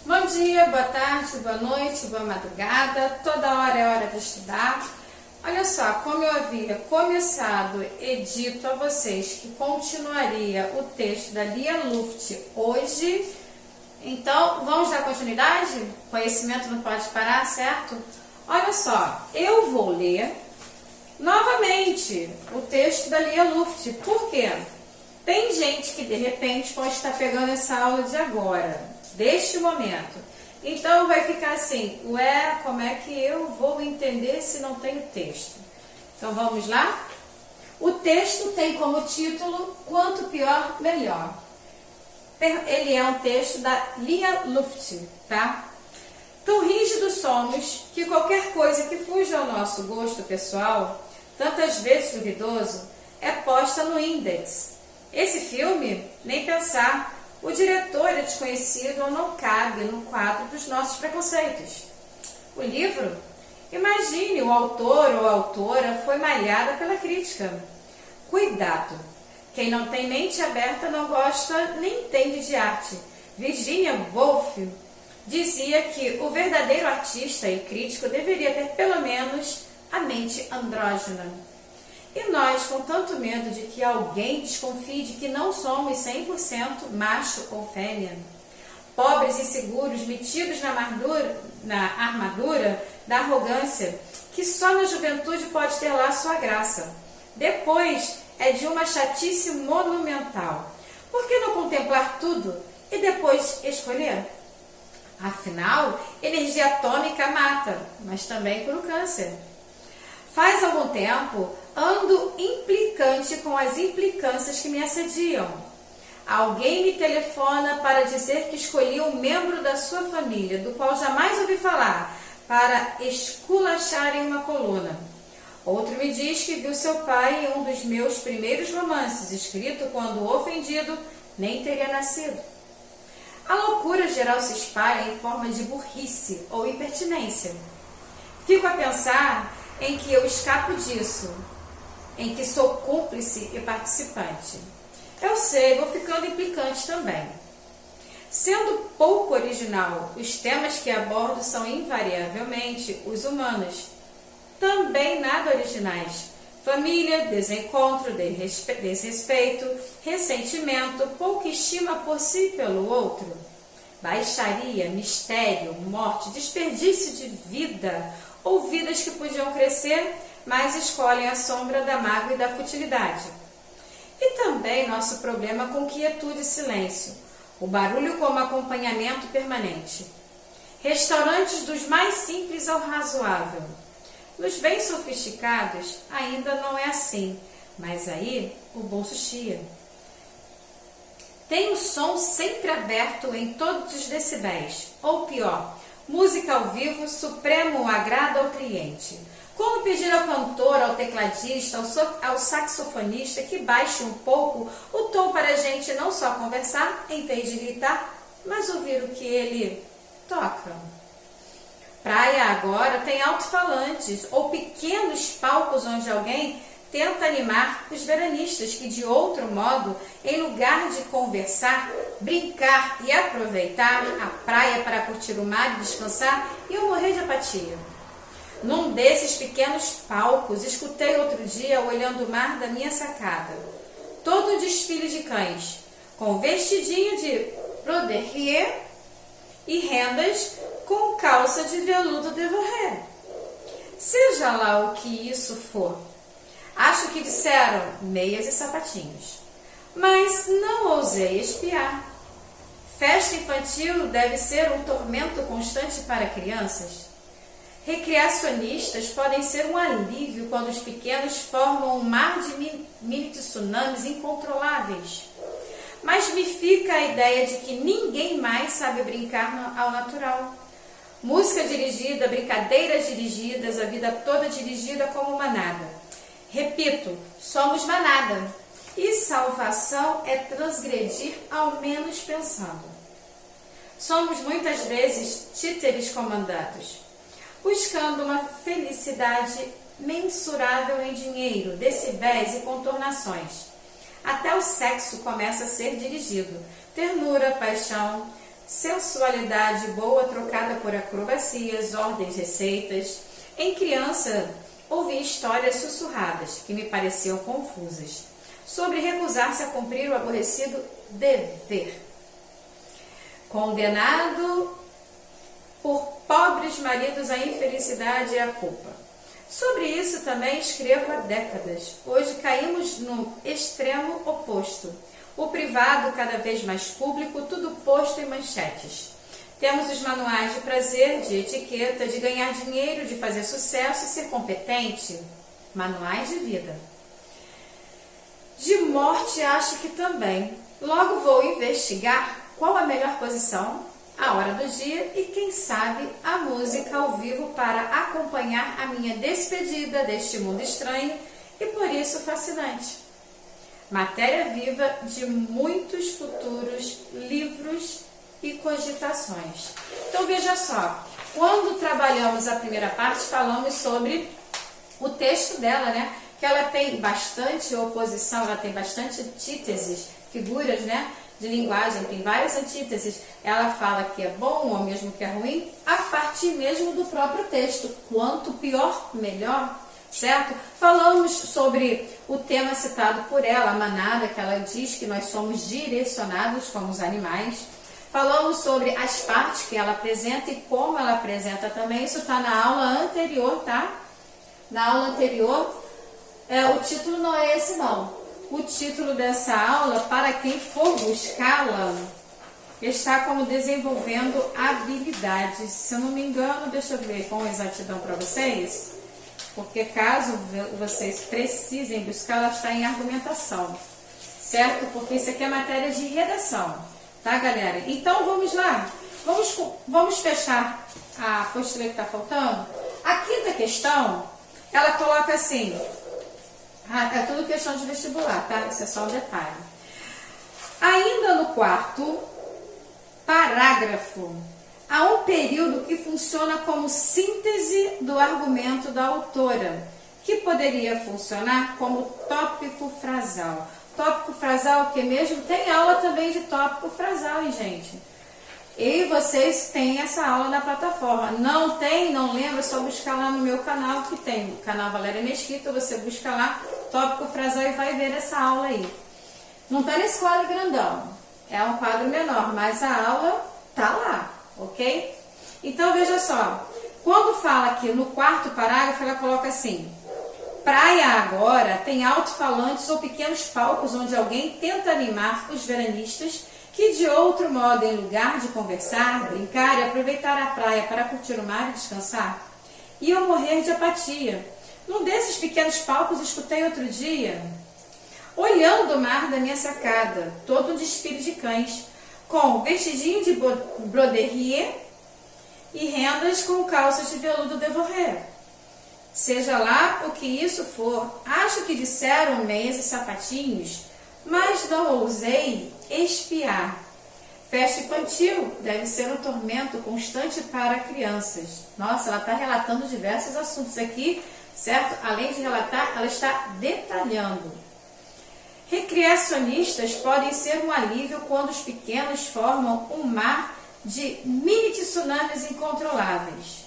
Bom dia, boa tarde, boa noite, boa madrugada. Toda hora é hora de estudar. Olha só, como eu havia começado e dito a vocês que continuaria o texto da Lia Luft hoje, então vamos dar continuidade? Conhecimento não pode parar, certo? Olha só, eu vou ler novamente o texto da Lia Luft. Por quê? Tem gente que de repente pode estar pegando essa aula de agora, deste momento. Então vai ficar assim, ué, como é que eu vou entender se não tenho texto? Então vamos lá? O texto tem como título Quanto Pior, Melhor. Ele é um texto da Lia Luft, tá? Tão rígidos somos que qualquer coisa que fuja ao nosso gosto pessoal, tantas vezes duvidoso, é posta no índex. Esse filme, nem pensar. O diretor é desconhecido ou não cabe no quadro dos nossos preconceitos. O livro? Imagine, o autor ou a autora foi malhada pela crítica. Cuidado! Quem não tem mente aberta não gosta nem entende de arte. Virginia Woolf dizia que o verdadeiro artista e crítico deveria ter pelo menos a mente andrógena. E nós, com tanto medo de que alguém desconfie de que não somos 100% macho ou fêmea, pobres e seguros, metidos na armadura da arrogância, que só na juventude pode ter lá sua graça. Depois é de uma chatice monumental. Por que não contemplar tudo e depois escolher? Afinal, energia atômica mata, mas também cura o câncer. Faz algum tempo, ando implicante com as implicâncias que me assediam. Alguém me telefona para dizer que escolhi um membro da sua família, do qual jamais ouvi falar, para esculachar em uma coluna. Outro me diz que viu seu pai em um dos meus primeiros romances, escrito quando ofendido nem teria nascido. A loucura geral se espalha em forma de burrice ou impertinência. Fico a pensar em que eu escapo disso, em que sou cúmplice e participante. Eu sei, vou ficando implicante também. Sendo pouco original, os temas que abordo são invariavelmente os humanos. Também nada originais. Família, desencontro, desrespeito, ressentimento, pouca estima por si e pelo outro. Baixaria, mistério, morte, desperdício de vida, ou vidas que podiam crescer, mas escolhem a sombra da mágoa e da futilidade. E também nosso problema com quietude e silêncio, o barulho como acompanhamento permanente. Restaurantes dos mais simples ao razoável. Nos bem sofisticados ainda não é assim, mas aí o bolso chia. Tem o som sempre aberto em todos os decibéis, ou pior, música ao vivo, supremo agrado ao cliente. Como pedir ao cantor, ao tecladista, ao saxofonista que baixe um pouco o tom para a gente não só conversar, em vez de gritar, mas ouvir o que ele toca. Praia agora tem alto-falantes ou pequenos palcos onde alguém tenta animar os veranistas que, de outro modo, em lugar de conversar, brincar e aproveitar a praia para curtir o mar e descansar, iam morrer de apatia. Num desses pequenos palcos, escutei outro dia, olhando o mar da minha sacada, todo o desfile de cães, com vestidinho de broderie e rendas com calça de veludo devoré. Seja lá o que isso for. Acho que disseram meias e sapatinhos. Mas não ousei espiar. Festa infantil deve ser um tormento constante para crianças. Recreacionistas podem ser um alívio quando os pequenos formam um mar de mini tsunamis incontroláveis. Mas me fica a ideia de que ninguém mais sabe brincar ao natural. Música dirigida, brincadeiras dirigidas, a vida toda dirigida como manada. Repito, somos manada. E salvação é transgredir ao menos pensando. Somos muitas vezes títeres comandados, buscando uma felicidade mensurável em dinheiro, decibéis e contornações. Até o sexo começa a ser dirigido. Ternura, paixão, sensualidade boa trocada por acrobacias, ordens, receitas. Em criança, ouvi histórias sussurradas que me pareciam confusas, sobre recusar-se a cumprir o aborrecido dever. Condenado por pobres maridos à infelicidade e à culpa. Sobre isso também escrevo há décadas. Hoje caímos no extremo oposto. O privado cada vez mais público, tudo posto em manchetes. Temos os manuais de prazer, de etiqueta, de ganhar dinheiro, de fazer sucesso e ser competente. Manuais de vida. De morte acho que também. Logo vou investigar qual a melhor posição, a hora do dia e, quem sabe, a música ao vivo para acompanhar a minha despedida deste mundo estranho e por isso fascinante. Matéria viva de muitos futuros livros e cogitações. Então veja só, quando trabalhamos a primeira parte, falamos sobre o texto dela, né? Que ela tem bastante oposição, ela tem bastante antíteses, figuras, né? De linguagem, tem várias antíteses. Ela fala que é bom ou mesmo que é ruim, a partir mesmo do próprio texto. Quanto pior, melhor, certo? Falamos sobre o tema citado por ela, a manada, que ela diz que nós somos direcionados como os animais. Falamos sobre as partes que ela apresenta e como ela apresenta também. Isso está na aula anterior, tá? Na aula anterior, o título não é esse não. O título dessa aula, para quem for buscá-la, está como desenvolvendo habilidades. Se eu não me engano, deixa eu ver com exatidão para vocês, porque caso vocês precisem buscar, ela está em argumentação, certo? Porque isso aqui é matéria de redação, tá, galera? Então vamos lá, vamos fechar a apostila que está faltando. A quinta questão, ela coloca assim... é tudo questão de vestibular, tá? Isso é só um detalhe. Ainda no quarto parágrafo, há um período que funciona como síntese do argumento da autora, que poderia funcionar como tópico frasal. Tópico frasal, que mesmo tem aula também de tópico frasal, hein, gente? E vocês têm essa aula na plataforma. Não tem, não lembra, é só buscar lá no meu canal, que tem o canal Valéria Mesquita, você busca lá, tópico frasal e vai ver essa aula aí. Não está nesse quadro grandão, é um quadro menor, mas a aula tá lá, ok? Então veja só, quando fala aqui no quarto parágrafo, ela coloca assim: praia agora tem alto-falantes ou pequenos palcos onde alguém tenta animar os veranistas que de outro modo, em lugar de conversar, brincar e aproveitar a praia para curtir o mar e descansar, iam morrer de apatia. Num desses pequenos palcos escutei outro dia, olhando o mar da minha sacada, todo um desfile de cães, com vestidinho de broderie e rendas com calças de veludo devoré. Seja lá o que isso for, acho que disseram meias e sapatinhos, mas não ousei espiar. Festa infantil deve ser um tormento constante para crianças. Nossa, ela está relatando diversos assuntos aqui, certo? Além de relatar, ela está detalhando. Recreacionistas podem ser um alívio quando os pequenos formam um mar de mini tsunamis incontroláveis.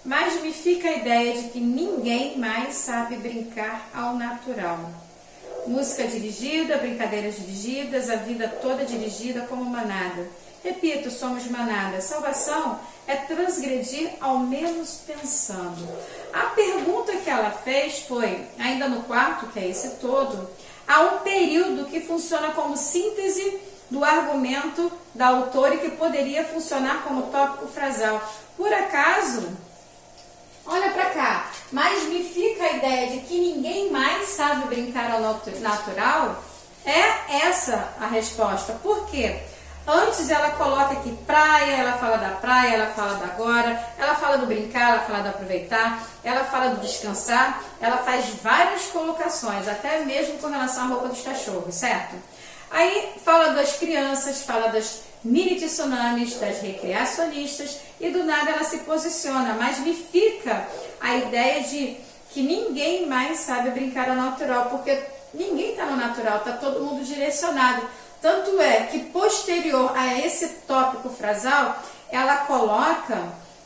Mas me fica a ideia de que ninguém mais sabe brincar ao natural. Música dirigida, brincadeiras dirigidas, a vida toda dirigida como manada. Repito, somos manada. Salvação é transgredir ao menos pensando. A pergunta que ela fez foi, ainda no quarto, que é esse todo, há um período que funciona como síntese do argumento da autora e que poderia funcionar como tópico frasal. Por acaso, olha para cá, mas me fica a ideia de que ninguém mais sabe brincar ao natural? É essa a resposta. Por quê? Antes ela coloca aqui praia, ela fala da praia, ela fala da agora, ela fala do brincar, ela fala do aproveitar, ela fala do descansar, ela faz várias colocações, até mesmo com relação à roupa dos cachorros, certo? Aí fala das crianças, fala das mini tsunamis, das recreacionistas, e do nada ela se posiciona, mas me fica a ideia de que ninguém mais sabe brincar ao natural, porque Ninguém está no natural, está todo mundo direcionado. Tanto é que posterior a esse tópico frasal, ela coloca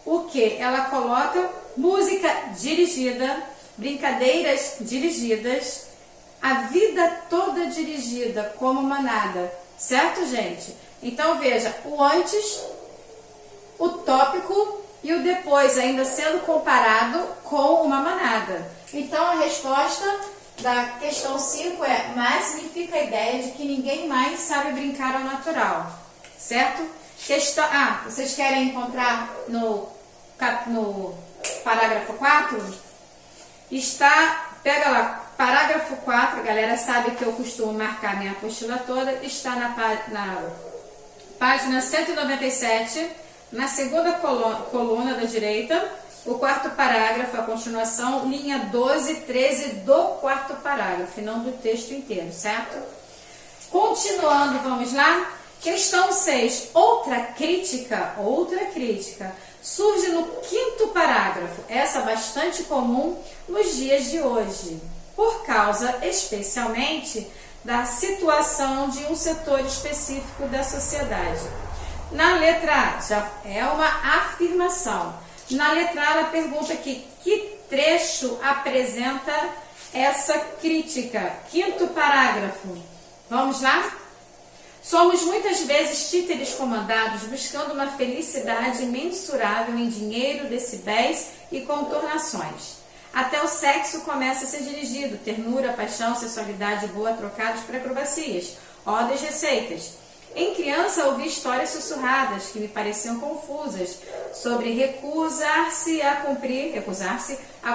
o quê? Ela coloca música dirigida, brincadeiras dirigidas, a vida toda dirigida como manada, certo, gente? Então veja, o antes, o tópico e o depois ainda sendo comparado com uma manada. Então a resposta da questão 5 é: mas significa a ideia de que ninguém mais sabe brincar ao natural, certo? Vocês querem encontrar no parágrafo 4? Pega lá, parágrafo 4, a galera sabe que eu costumo marcar minha apostila toda, está na página 197, na segunda coluna da direita, o quarto parágrafo, a continuação, linha 12 e 13 do quarto parágrafo, e não do texto inteiro, certo? Continuando, vamos lá? Questão 6, outra crítica, surge no quinto parágrafo, essa bastante comum nos dias de hoje, por causa especialmente da situação de um setor específico da sociedade. Na letra A, já é uma afirmação. Na letra A, ela pergunta aqui, que trecho apresenta essa crítica? Quinto parágrafo. Vamos lá? Somos muitas vezes títeres comandados buscando uma felicidade imensurável em dinheiro, decibéis e contornações. Até o sexo começa a ser dirigido, ternura, paixão, sensualidade boa trocados por acrobacias, ordens, receitas. Em criança ouvi histórias sussurradas que me pareciam confusas sobre recusar-se a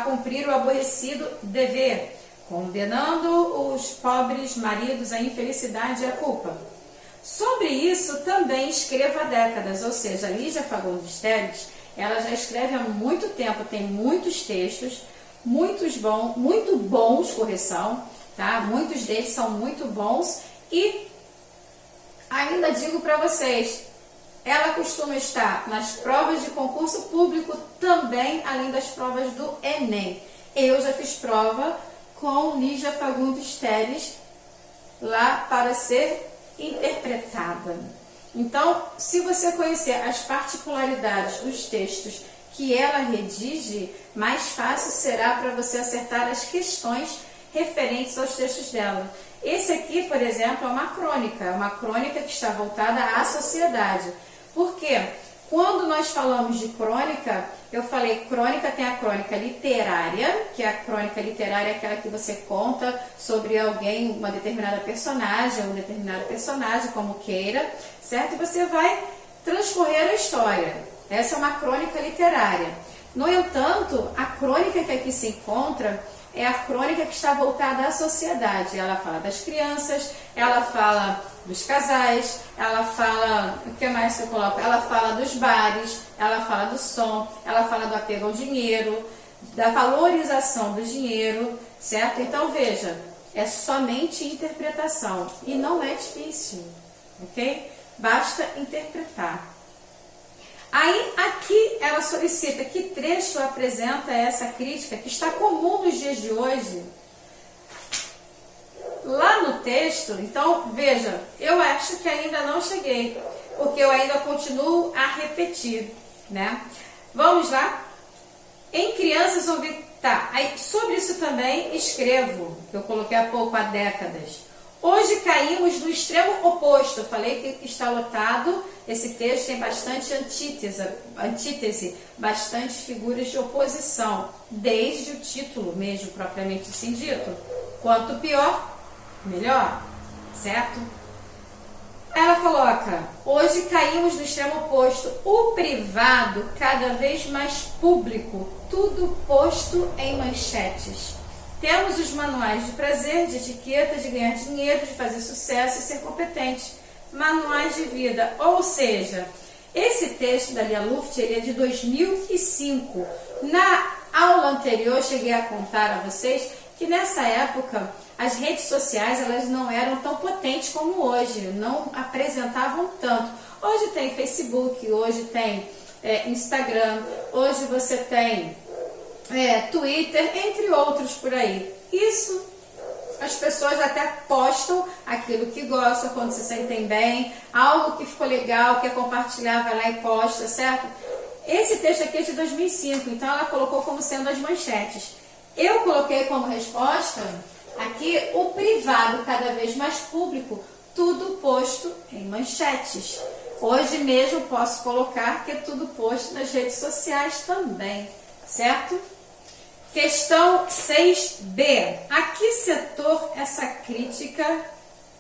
cumprir o aborrecido dever, condenando os pobres maridos à infelicidade e à culpa. Sobre isso também escrevo há décadas, ou seja, Lígia Fagundes Telles, ela já escreve há muito tempo, tem muitos textos, muito bons, correção, tá? Muitos deles são muito bons e ainda digo para vocês, ela costuma estar nas provas de concurso público também, além das provas do Enem. Eu já fiz prova com Lígia Fagundes Telles lá para ser interpretada. Então, se você conhecer as particularidades dos textos que ela redige, mais fácil será para você acertar as questões referentes aos textos dela. Esse aqui, por exemplo, é uma crônica que está voltada à sociedade. Por quê? Quando nós falamos de crônica, eu falei crônica, tem a crônica literária, que é a crônica literária é aquela que você conta sobre alguém, uma determinada personagem, um determinado personagem, como queira, certo? E você vai transcorrer a história. Essa é uma crônica literária. No entanto, a crônica que aqui se encontra é a crônica que está voltada à sociedade. Ela fala das crianças, ela fala dos casais, ela fala, o que mais que eu coloco? Ela fala dos bares, ela fala do som, ela fala do apego ao dinheiro, da valorização do dinheiro, certo? Então veja, é somente interpretação e não é difícil, ok? Basta interpretar. Aí, aqui, ela solicita que trecho apresenta essa crítica que está comum nos dias de hoje. Lá no texto, então, veja, eu acho que ainda não cheguei, porque eu ainda continuo a repetir, né? Vamos lá? Em crianças ouvi... Tá, aí, sobre isso também escrevo, que eu coloquei há pouco, há décadas. Hoje caímos no extremo oposto. Eu falei que está lotado, esse texto tem bastante antítese, bastante figuras de oposição, desde o título mesmo, propriamente assim dito. Quanto pior, melhor, certo? Ela coloca, hoje caímos no extremo oposto, o privado cada vez mais público, tudo posto em manchetes. Temos os manuais de prazer, de etiqueta, de ganhar dinheiro, de fazer sucesso e ser competente. Manuais de vida. Ou seja, esse texto da Lia Luft, ele é de 2005. Na aula anterior, eu cheguei a contar a vocês que nessa época as redes sociais elas não eram tão potentes como hoje, não apresentavam tanto. Hoje tem Facebook, hoje tem Instagram, hoje você tem... Twitter, entre outros por aí. Isso as pessoas até postam aquilo que gostam, quando se sentem bem, algo que ficou legal, quer compartilhar, vai lá e posta, certo? Esse texto aqui é de 2005, então ela colocou como sendo as manchetes. Eu coloquei como resposta aqui o privado cada vez mais público, tudo posto em manchetes. Hoje mesmo posso colocar que é tudo posto nas redes sociais também, certo? Questão 6b. A que setor essa crítica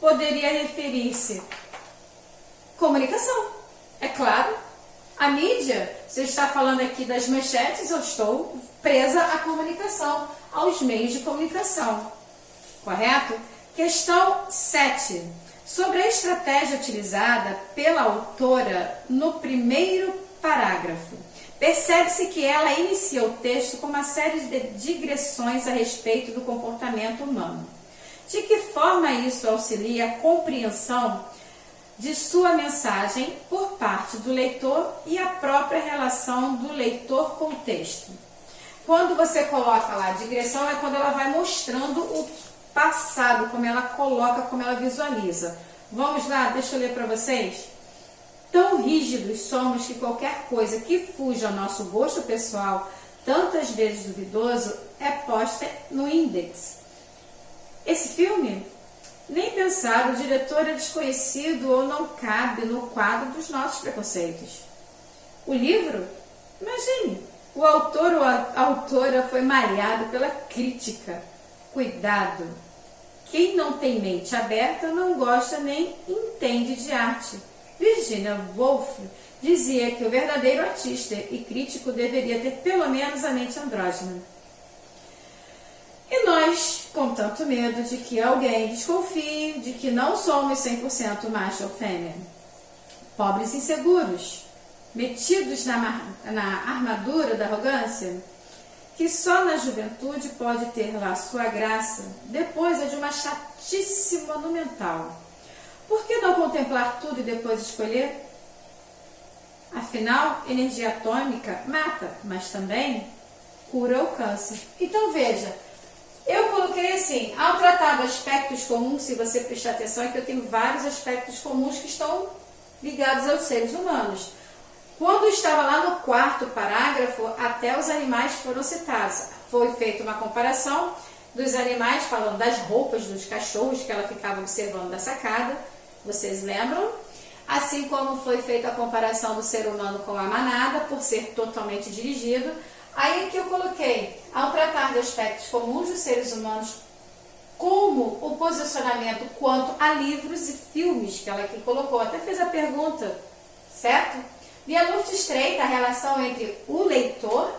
poderia referir-se? Comunicação, é claro. A mídia, você está falando aqui das manchetes, eu estou presa à comunicação, aos meios de comunicação, correto? Questão 7. Sobre a estratégia utilizada pela autora no primeiro parágrafo. Percebe-se que ela inicia o texto com uma série de digressões a respeito do comportamento humano. De que forma isso auxilia a compreensão de sua mensagem por parte do leitor e a própria relação do leitor com o texto? Quando você coloca lá a digressão, é quando ela vai mostrando o passado, como ela coloca, como ela visualiza. Vamos lá, deixa eu ler para vocês. Tão rígidos somos que qualquer coisa que fuja ao nosso gosto pessoal, tantas vezes duvidoso, é posta no índex. Esse filme, nem pensar, o diretor é desconhecido ou não cabe no quadro dos nossos preconceitos. O livro, imagine, o autor ou a autora foi malhado pela crítica. Cuidado! Quem não tem mente aberta não gosta nem entende de arte. Virginia Woolf dizia que o verdadeiro artista e crítico deveria ter pelo menos a mente andrógena. E nós, com tanto medo de que alguém desconfie de que não somos 100% macho ou fêmea, pobres inseguros, metidos na armadura da arrogância, que só na juventude pode ter lá sua graça, depois é de uma chatice monumental. Por que não contemplar tudo e depois escolher? Afinal, energia atômica mata, mas também cura o câncer. Então veja, eu coloquei assim, ao tratar de aspectos comuns, se você prestar atenção, é que eu tenho vários aspectos comuns que estão ligados aos seres humanos. Quando estava lá no quarto parágrafo, até os animais foram citados. Foi feita uma comparação dos animais, falando das roupas dos cachorros que ela ficava observando da sacada. Vocês lembram? Assim como foi feita a comparação do ser humano com a manada, por ser totalmente dirigido. Aí que eu coloquei, ao tratar de aspectos comuns dos seres humanos, como o posicionamento quanto a livros e filmes, que ela aqui colocou. Até fez a pergunta, certo? Via luta estreita a relação entre o leitor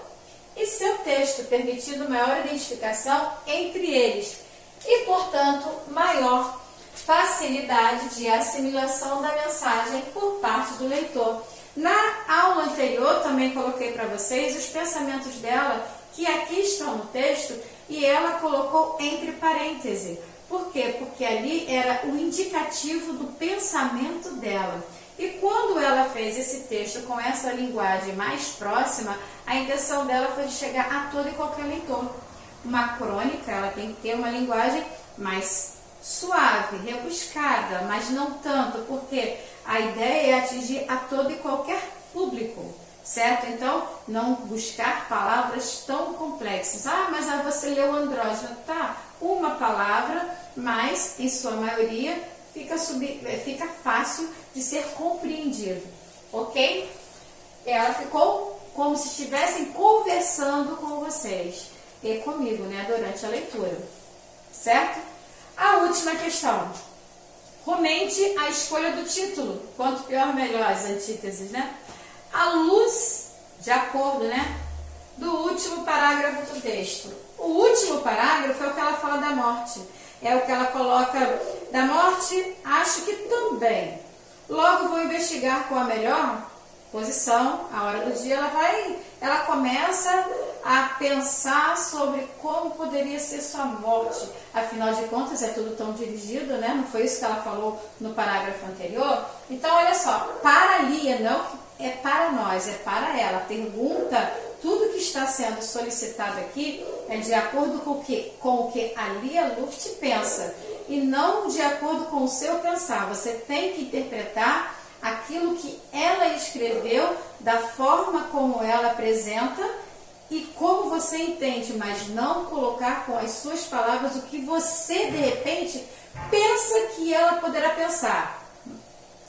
e seu texto, permitindo maior identificação entre eles e, portanto, maior facilidade de assimilação da mensagem por parte do leitor. Na aula anterior, também coloquei para vocês os pensamentos dela, que aqui estão no texto, e ela colocou entre parênteses. Por quê? Porque ali era o indicativo do pensamento dela. E quando ela fez esse texto com essa linguagem mais próxima, a intenção dela foi de chegar a todo e qualquer leitor. Uma crônica, ela tem que ter uma linguagem mais suave, rebuscada, mas não tanto, porque a ideia é atingir a todo e qualquer público, certo? Então, não buscar palavras tão complexas. Ah, mas aí você leu andrógeno, tá? Uma palavra, mas em sua maioria fica fácil de ser compreendido, ok? Ela ficou como se estivessem conversando com vocês e comigo, né, durante a leitura, certo? A última questão. Comente a escolha do título. Quanto pior, melhor, as antíteses, né? À luz, de acordo, né, do último parágrafo do texto. O último parágrafo é o que ela fala da morte. É o que ela coloca da morte, acho que também. Logo vou investigar com a melhor posição, a hora do dia, ela começa a pensar sobre como poderia ser sua morte. Afinal de contas, é tudo tão dirigido, né? Não foi isso que ela falou no parágrafo anterior? Então, olha só, para ali, não é para nós, é para ela. A pergunta tudo que está sendo solicitado aqui é de acordo com o que a Lia Luft pensa e não de acordo com o seu pensar. Você tem que interpretar aquilo que ela escreveu da forma como ela apresenta e como você entende, mas não colocar com as suas palavras o que você, de repente, pensa que ela poderá pensar.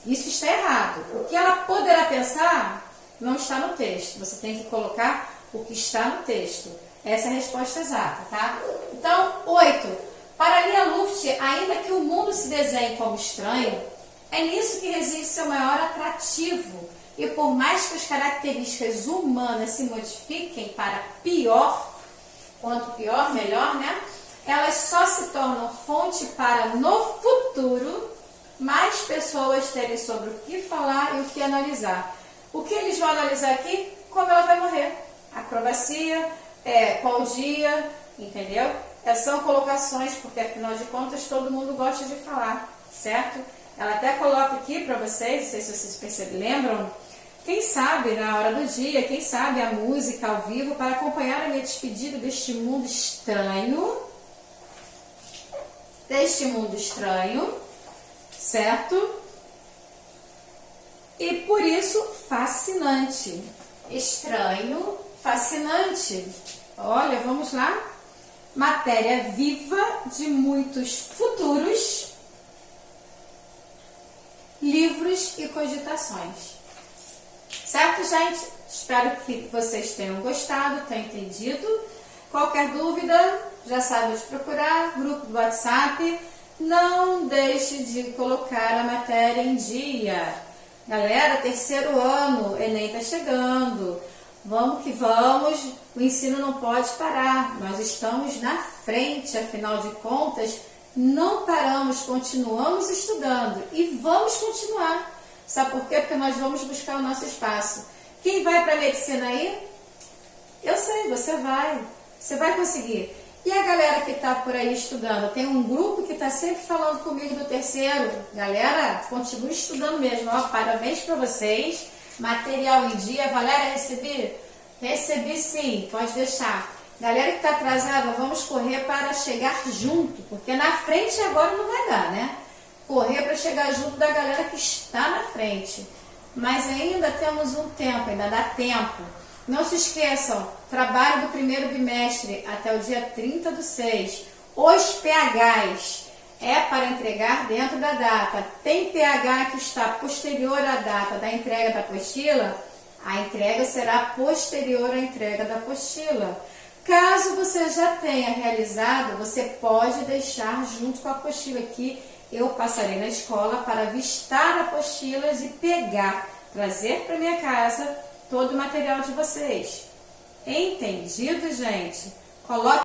Isso está errado. O que ela poderá pensar não está no texto. Você tem que colocar o que está no texto. Essa é a resposta exata, tá? Então, 8. Para Lia Luft, ainda que o mundo se desenhe como estranho, é nisso que reside seu maior atrativo. E por mais que as características humanas se modifiquem para pior, quanto pior, melhor, né? Elas só se tornam fonte para, no futuro, mais pessoas terem sobre o que falar e o que analisar. O que eles vão analisar aqui? Como ela vai morrer. Acrobacia, qual dia, entendeu? São colocações, porque afinal de contas todo mundo gosta de falar, certo? Ela até coloca aqui para vocês, não sei se vocês lembram, quem sabe na hora do dia, quem sabe a música ao vivo para acompanhar a minha despedida deste mundo estranho, certo? E por isso, fascinante. Estranho, fascinante. Olha, vamos lá. Matéria viva de muitos futuros, livros e cogitações. Certo, gente? Espero que vocês tenham gostado, tenham entendido. Qualquer dúvida, já sabe onde procurar, grupo do WhatsApp. Não deixe de colocar a matéria em dia. Galera, terceiro ano, Enem está chegando. Vamos que vamos, o ensino não pode parar. Nós estamos na frente, afinal de contas, não paramos, continuamos estudando e vamos continuar. Sabe por quê? Porque nós vamos buscar o nosso espaço. Quem vai para a medicina aí? Eu sei, você vai conseguir. E a galera que está por aí estudando? Tem um grupo que está sempre falando comigo do terceiro. Galera, continue estudando mesmo. Ó, parabéns para vocês. Material em dia. Valéria, recebi? Recebi sim, pode deixar. Galera que está atrasada, vamos correr para chegar junto. Porque na frente agora não vai dar, né? Correr para chegar junto da galera que está na frente. Mas ainda temos um tempo, ainda dá tempo. Não se esqueçam, trabalho do primeiro bimestre até o dia 30/6. Os PHs é para entregar dentro da data. Tem PH que está posterior à data da entrega da apostila, a entrega será posterior à entrega da apostila. Caso você já tenha realizado, você pode deixar junto com a apostila aqui. Eu passarei na escola para avistar apostilas e pegar, trazer para minha casa todo o material de vocês. Entendido, gente? Coloquem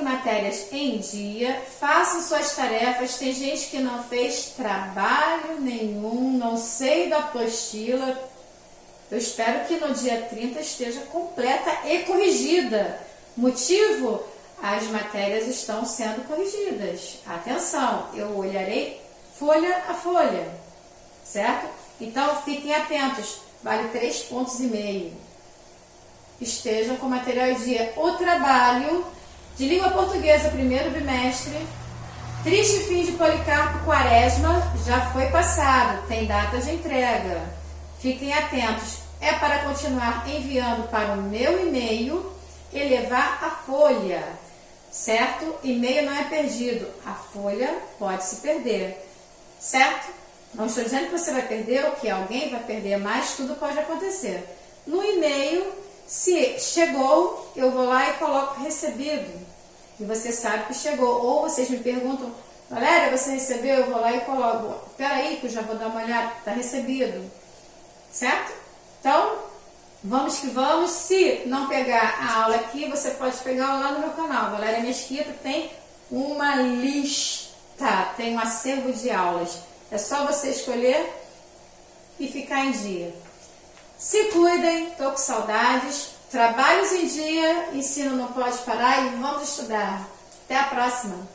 matérias em dia, façam suas tarefas. Tem gente que não fez trabalho nenhum, não sei da apostila. Eu espero que no dia 30 esteja completa e corrigida. Motivo? As matérias estão sendo corrigidas. Atenção, eu olharei folha a folha, certo? Então, fiquem atentos. Vale 3,5 pontos. Estejam com material em dia. O trabalho de língua portuguesa, primeiro bimestre, Triste Fim de Policarpo Quaresma, já foi passado. Tem data de entrega. Fiquem atentos. É para continuar enviando para o meu e-mail e levar a folha, certo? E-mail não é perdido. A folha pode se perder, certo? Não estou dizendo que você vai perder ou que alguém vai perder, mas tudo pode acontecer. No e-mail, se chegou, eu vou lá e coloco recebido. E você sabe que chegou. Ou vocês me perguntam, Valéria, você recebeu? Eu vou lá e coloco. Peraí que eu já vou dar uma olhada, está recebido. Certo? Então, vamos que vamos. Se não pegar a aula aqui, você pode pegar lá no meu canal. Valéria Mesquita tem uma lista, tem um acervo de aulas. É só você escolher e ficar em dia. Se cuidem, estou com saudades. Trabalhos em dia, ensino não pode parar e vamos estudar. Até a próxima.